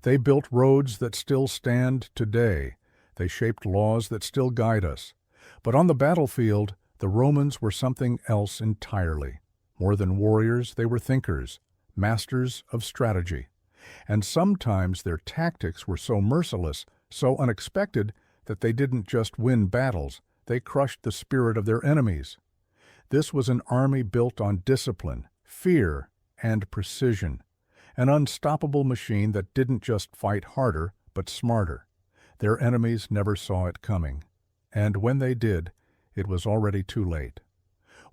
They built roads that still stand today. They shaped laws that still guide us. But on the battlefield, the Romans were something else entirely. More than warriors, they were thinkers, masters of strategy. And sometimes their tactics were so merciless, so unexpected, that they didn't just win battles, they crushed the spirit of their enemies. This was an army built on discipline, fear, and precision. An unstoppable machine that didn't just fight harder, but smarter. Their enemies never saw it coming. And when they did, it was already too late.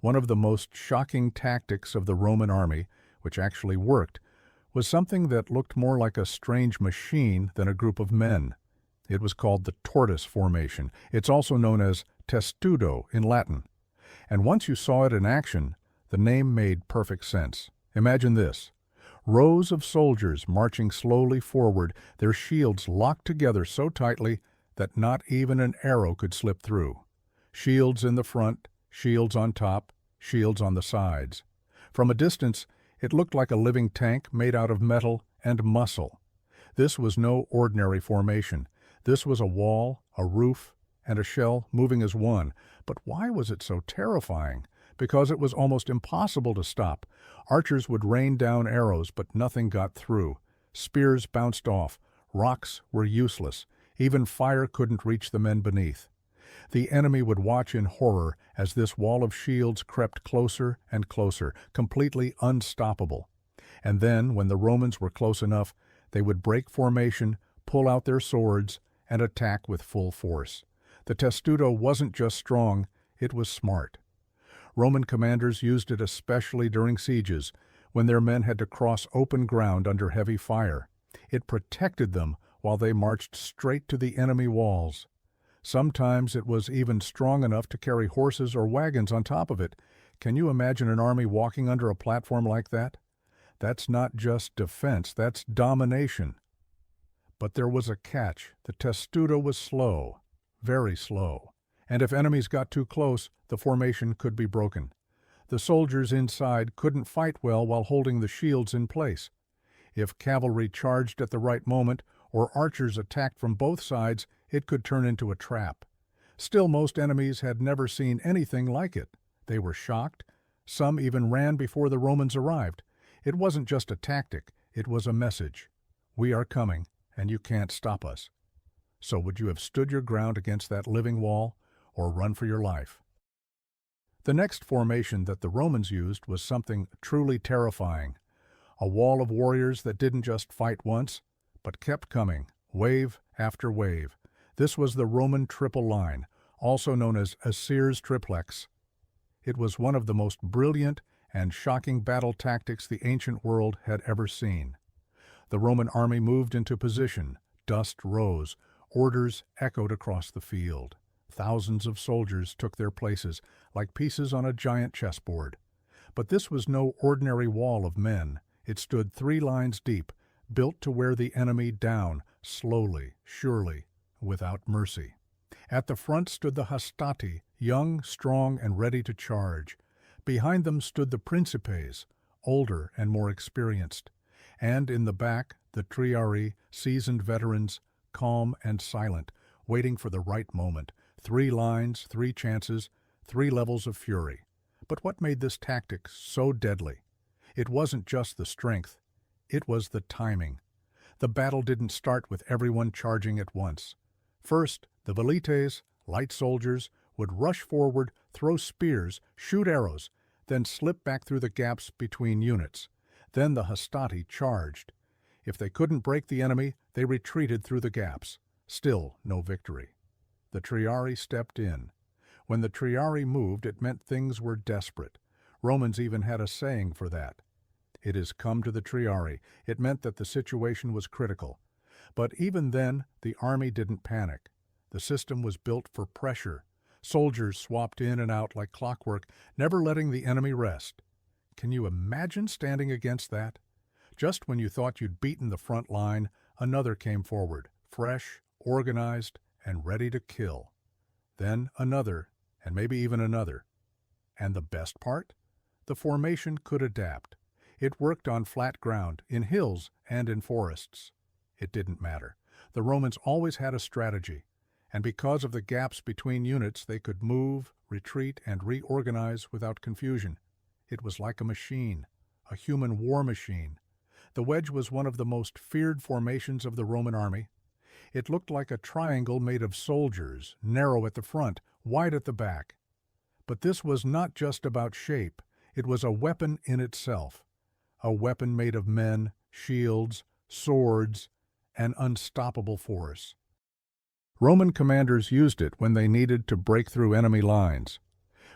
One of the most shocking tactics of the Roman army, which actually worked, was something that looked more like a strange machine than a group of men. It was called the tortoise formation. It's also known as testudo in Latin. And once you saw it in action, the name made perfect sense. Imagine this. Rows of soldiers marching slowly forward, their shields locked together so tightly that not even an arrow could slip through. Shields in the front, shields on top, shields on the sides. From a distance, it looked like a living tank made out of metal and muscle. This was no ordinary formation. This was a wall, a roof, and a shell moving as one. But why was it so terrifying? Because it was almost impossible to stop. Archers would rain down arrows, but nothing got through. Spears bounced off. Rocks were useless. Even fire couldn't reach the men beneath. The enemy would watch in horror as this wall of shields crept closer and closer, completely unstoppable. And then, when the Romans were close enough, they would break formation, pull out their swords, and attack with full force. The testudo wasn't just strong, it was smart. Roman commanders used it especially during sieges, when their men had to cross open ground under heavy fire. It protected them while they marched straight to the enemy walls. Sometimes it was even strong enough to carry horses or wagons on top of it. Can you imagine an army walking under a platform like that? That's not just defense, that's domination. But there was a catch. The testudo was slow, very slow. And if enemies got too close, the formation could be broken. The soldiers inside couldn't fight well while holding the shields in place. If cavalry charged at the right moment, or archers attacked from both sides, it could turn into a trap. Still, most enemies had never seen anything like it. They were shocked. Some even ran before the Romans arrived. It wasn't just a tactic, it was a message. We are coming, and you can't stop us. So would you have stood your ground against that living wall, or run for your life? The next formation that the Romans used was something truly terrifying. A wall of warriors that didn't just fight once, but kept coming, wave after wave. This was the Roman triple line, also known as Assyr's triplex. It was one of the most brilliant and shocking battle tactics the ancient world had ever seen. The Roman army moved into position, dust rose, orders echoed across the field. Thousands of soldiers took their places, like pieces on a giant chessboard. But this was no ordinary wall of men. It stood 3 lines deep, built to wear the enemy down, slowly, surely, without mercy. At the front stood the hastati, young, strong, and ready to charge. Behind them stood the principes, older and more experienced. And in the back, the triarii, seasoned veterans, calm and silent, waiting for the right moment. 3 lines, 3 chances, 3 levels of fury. But what made this tactic so deadly? It wasn't just the strength, it was the timing. The battle didn't start with everyone charging at once. First, the velites, light soldiers, would rush forward, throw spears, shoot arrows, then slip back through the gaps between units. Then the hastati charged. If they couldn't break the enemy, they retreated through the gaps. Still no victory. The triarii stepped in. When the triarii moved, it meant things were desperate. Romans even had a saying for that. It is come to the triarii. It meant that the situation was critical. But even then, the army didn't panic. The system was built for pressure. Soldiers swapped in and out like clockwork, never letting the enemy rest. Can you imagine standing against that? Just when you thought you'd beaten the front line, another came forward, fresh, organized, and ready to kill. Then another, and maybe even another. And the best part? The formation could adapt. It worked on flat ground, in hills, and in forests. It didn't matter. The Romans always had a strategy, and because of the gaps between units, they could move, retreat, and reorganize without confusion. It was like a machine, a human war machine. The wedge was one of the most feared formations of the Roman army. It looked like a triangle made of soldiers, narrow at the front, wide at the back. But this was not just about shape. It was a weapon in itself. A weapon made of men, shields, swords, and unstoppable force. Roman commanders used it when they needed to break through enemy lines.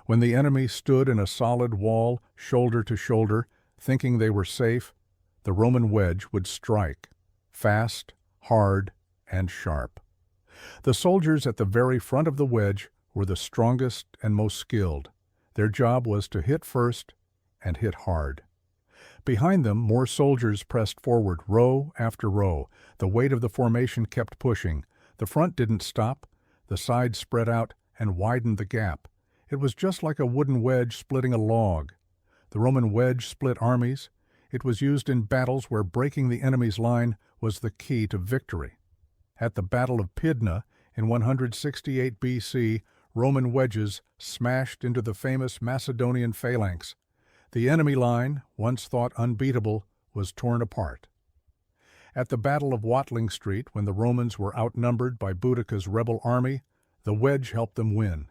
When the enemy stood in a solid wall, shoulder to shoulder, thinking they were safe, the Roman wedge would strike, fast, hard, and sharp. The soldiers at the very front of the wedge were the strongest and most skilled. Their job was to hit first and hit hard. Behind them, more soldiers pressed forward, row after row. The weight of the formation kept pushing. The front didn't stop. The sides spread out and widened the gap. It was just like a wooden wedge splitting a log. The Roman wedge split armies. It was used in battles where breaking the enemy's line was the key to victory. At the Battle of Pydna in 168 BC, Roman wedges smashed into the famous Macedonian phalanx. The enemy line, once thought unbeatable, was torn apart. At the Battle of Watling Street, when the Romans were outnumbered by Boudicca's rebel army, the wedge helped them win.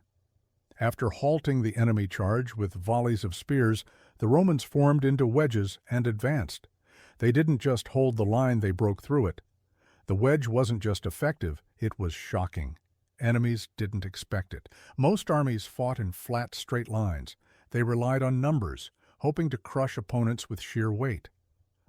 After halting the enemy charge with volleys of spears, the Romans formed into wedges and advanced. They didn't just hold the line, they broke through it. The wedge wasn't just effective, it was shocking. Enemies didn't expect it. Most armies fought in flat, straight lines. They relied on numbers, hoping to crush opponents with sheer weight.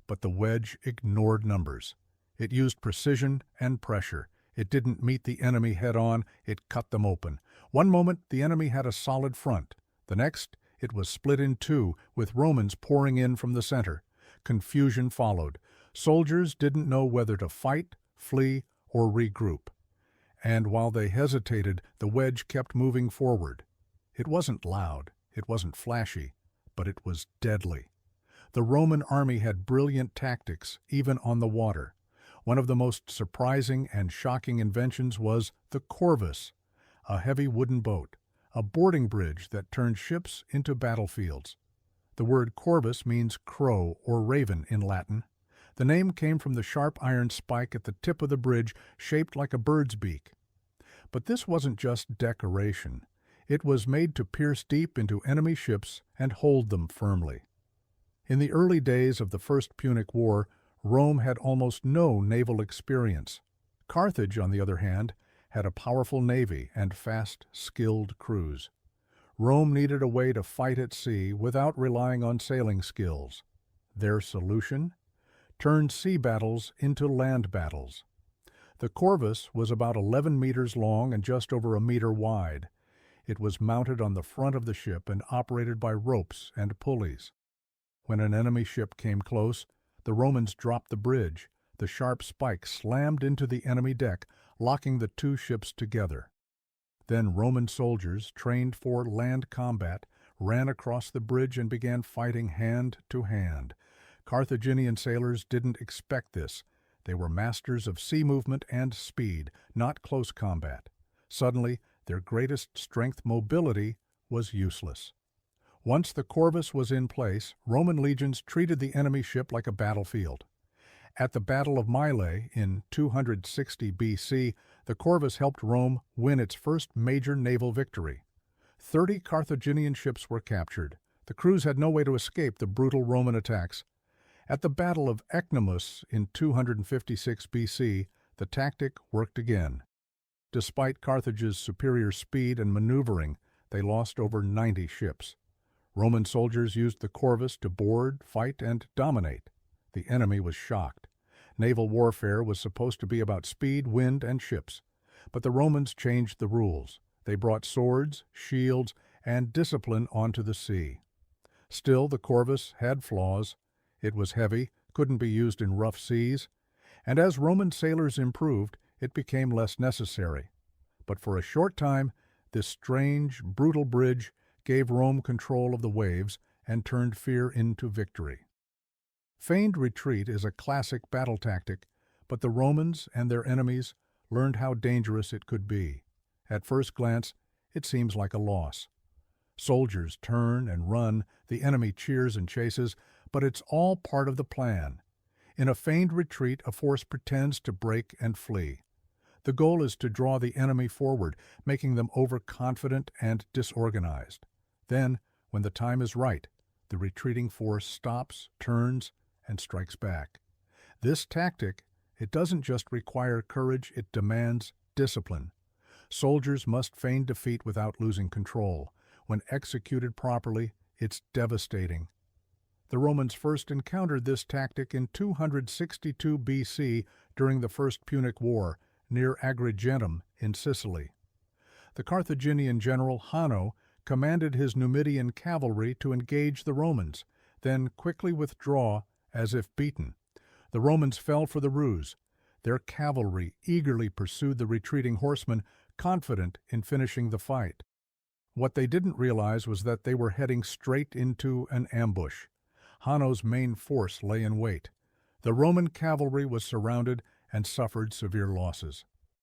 But the wedge ignored numbers. It used precision and pressure. It didn't meet the enemy head-on, it cut them open. One moment, the enemy had a solid front. The next, it was split in two, with Romans pouring in from the center. Confusion followed. Soldiers didn't know whether to fight, flee, or regroup. And while they hesitated, the wedge kept moving forward. It wasn't loud, it wasn't flashy, but it was deadly. The Roman army had brilliant tactics, even on the water. One of the most surprising and shocking inventions was the corvus, a heavy wooden boat, a boarding bridge that turned ships into battlefields. The word corvus means crow or raven in Latin. The name came from the sharp iron spike at the tip of the bridge, shaped like a bird's beak. But this wasn't just decoration. It was made to pierce deep into enemy ships and hold them firmly. In the early days of the First Punic War, Rome had almost no naval experience. Carthage, on the other hand, had a powerful navy and fast, skilled crews. Rome needed a way to fight at sea without relying on sailing skills. Their solution? Turned sea battles into land battles. The corvus was about 11 meters long and just over a meter wide. It was mounted on the front of the ship and operated by ropes and pulleys. When an enemy ship came close, the Romans dropped the bridge. The sharp spike slammed into the enemy deck, locking the two ships together. Then Roman soldiers, trained for land combat, ran across the bridge and began fighting hand to hand. Carthaginian sailors didn't expect this. They were masters of sea movement and speed, not close combat. Suddenly, their greatest strength, mobility, was useless. Once the corvus was in place, Roman legions treated the enemy ship like a battlefield. At the Battle of Mylae in 260 BC, the corvus helped Rome win its first major naval victory. 30 Carthaginian ships were captured. The crews had no way to escape the brutal Roman attacks. At the Battle of Ecnomus in 256 BC, the tactic worked again. Despite Carthage's superior speed and maneuvering, they lost over 90 ships. Roman soldiers used the corvus to board, fight, and dominate. The enemy was shocked. Naval warfare was supposed to be about speed, wind, and ships. But the Romans changed the rules. They brought swords, shields, and discipline onto the sea. Still, the corvus had flaws. It was heavy, couldn't be used in rough seas, and as Roman sailors improved, it became less necessary. But for a short time, this strange, brutal bridge gave Rome control of the waves and turned fear into victory. Feigned retreat is a classic battle tactic, But the Romans and their enemies learned how dangerous it could be. At first glance, it seems like a loss. Soldiers turn and run, the enemy cheers and chases, but it's all part of the plan. In a feigned retreat, a force pretends to break and flee. The goal is to draw the enemy forward, making them overconfident and disorganized. Then, when the time is right, the retreating force stops, turns, and strikes back. This tactic, it doesn't just require courage, it demands discipline. Soldiers must feign defeat without losing control. When executed properly, it's devastating. The Romans first encountered this tactic in 262 BC during the First Punic War, near Agrigentum in Sicily. The Carthaginian general Hanno commanded his Numidian cavalry to engage the Romans, then quickly withdraw as if beaten. The Romans fell for the ruse. Their cavalry eagerly pursued the retreating horsemen, confident in finishing the fight. What they didn't realize was that they were heading straight into an ambush. Hanno's main force lay in wait. The Roman cavalry was surrounded and suffered severe losses.